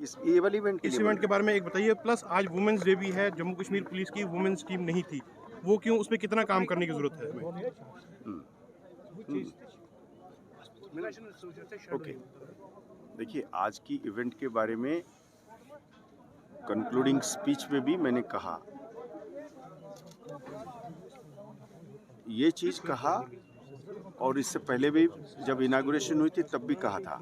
ये वाले इवेंट इस इवेंट के बारे में एक बताइए। प्लस आज वुमेन्स डे भी है, जम्मू कश्मीर पुलिस की वुमेन्स टीम नहीं थी, वो क्यों, उसमें कितना काम करने की जरूरत है हमें? ओके, देखिए आज की इवेंट के बारे में कंक्लूडिंग स्पीच में भी मैंने कहा, ये चीज कहा, और इससे पहले भी जब इनागुरेशन हुई थी तब भी कहा था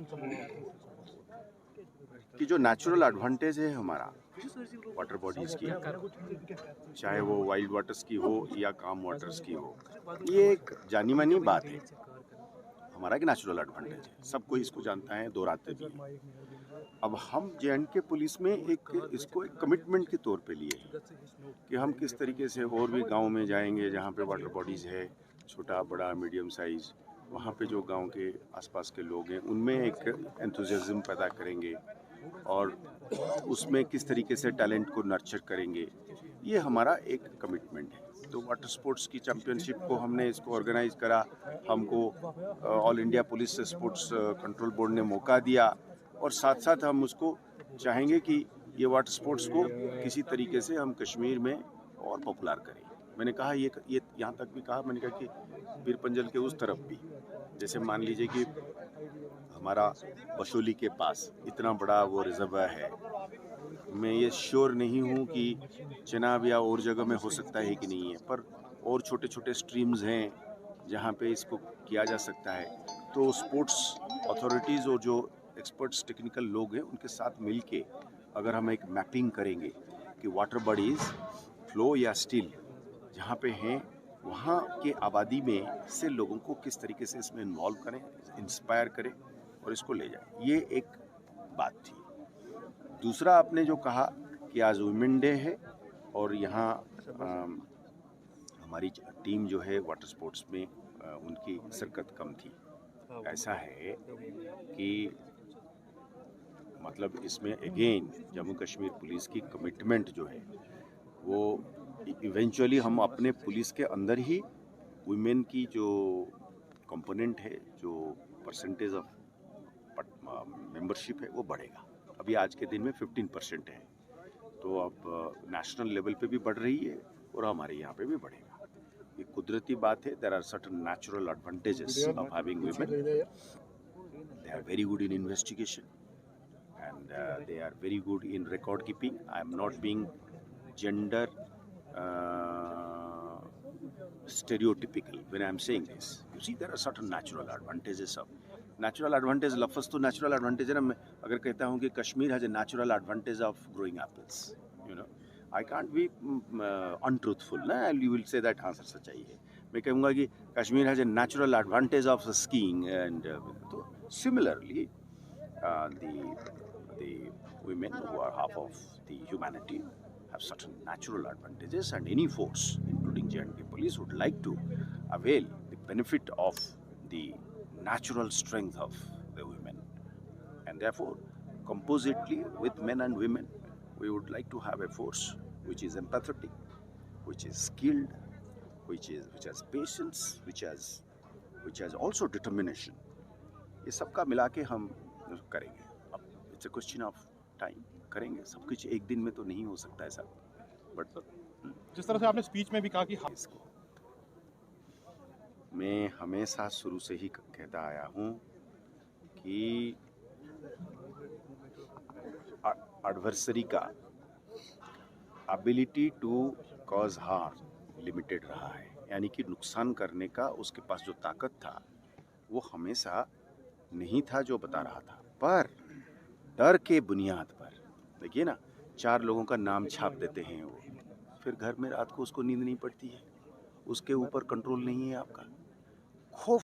कि जो नेचुरल एडवांटेज है हमारा वाटर बॉडीज की, चाहे वो वाइल्ड वाटर्स की हो या काम वाटर्स की हो, ये एक जानी मानी बात है। हमारा एक नेचुरल एडवांटेज है, सब कोई इसको जानता है, दोहराते भी हैं। अब हम जे.एंड.के पुलिस में इसको एक कमिटमेंट के तौर पे लिए हैं कि हम किस तरीके से और भी गांव में जाएंगे जहां पे वाटर बॉडीज है, छोटा बड़ा मीडियम साइज, वहां पे जो गांव के आसपास के लोग हैं उनमें एक एंथुसियाज्म पैदा करेंगे और उसमें किस तरीके से टैलेंट को नर्चर करेंगे, ये हमारा एक कमिटमेंट है। तो वाटर स्पोर्ट्स की चैम्पियनशिप को हमने इसको ऑर्गेनाइज करा, हमको all India police sports control board ने मौका दिया, और साथ साथ हम उसको चाहेंगे कि ये वाटर स्पोर्ट्स को किसी तरीके से हम कश्मीर में और पॉपुलर करें। मैंने कहा ये यहाँ तक भी कहा, मैंने कहा कि पीर पंजल के उस तरफ भी, जैसे मान लीजिए कि हमारा बशोली के पास इतना बड़ा वो रिजर्वायर है, मैं ये श्योर नहीं हूँ कि चनाब या और जगह में हो सकता है कि नहीं है, पर और छोटे छोटे स्ट्रीम्स हैं जहाँ पे इसको किया जा सकता है। तो स्पोर्ट्स अथॉरिटीज़ और जो एक्सपर्ट्स टेक्निकल लोग हैं उनके साथ मिलके अगर हम एक मैपिंग करेंगे कि वाटर बॉडीज़ फ्लो या स्टिल जहाँ पे हैं वहाँ के आबादी में से लोगों को किस तरीके से इसमें इन्वॉल्व करें, इंस्पायर करें और इसको ले जाएं, ये एक बात थी। दूसरा आपने जो कहा कि आज वुमेन डे है और यहाँ हमारी टीम जो है वाटर स्पोर्ट्स में उनकी शिरकत कम थी। ऐसा है कि मतलब इसमें अगेन जम्मू कश्मीर पुलिस की कमिटमेंट जो है वो इवेंचुअली हम अपने पुलिस के अंदर ही वुमेन की जो कंपोनेंट है, जो परसेंटेज ऑफ मेंबरशिप है वो बढ़ेगा। अभी आज के दिन में 15% है, तो अब नेशनल लेवल पे भी बढ़ रही है और हमारे यहाँ पे भी बढ़ेगा। ये कुदरती बात है। There are certain natural advantages of having women. They are very good in investigation and they are very good in record keeping. I am not being gender stereotypical when I am saying this. You see, there are certain natural advantages of natural advantage. लफ्ज़ तो natural advantage है ना। मैं अगर कहता हूँ कि Kashmir has a natural advantage of growing apples, you know, I can't be untruthful ना, you will say that हाँ सर सच्चाई है। मैं कहूँगा कि Kashmir has a natural advantage of skiing and तो similarly the women who are half of the humanity have certain natural advantages, and any force, including J&K police, would like to avail the benefit of the natural strength of the women, and therefore compositely with men and women we would like to have a force which is empathetic, which is skilled, which has patience, which has also determination. ये सबका मिला के हम करेंगे। अब it's a question of time, करेंगे सब कुछ। एक दिन में तो नहीं हो सकता है सब, बट जिस तरह से आपने स्पीच में भी कहा कि इसको मैं हमेशा शुरू से ही कहता आया हूँ कि एडवर्सरी का ability to cause harm limited रहा है, यानी कि नुकसान करने का उसके पास जो ताकत था वो हमेशा नहीं था जो बता रहा था। पर डर के बुनियाद पर देखिए ना, 4 लोगों का नाम छाप देते हैं वो, फिर घर में रात को उसको नींद नहीं पड़ती है, उसके ऊपर कंट्रोल नहीं है आपका। खौफ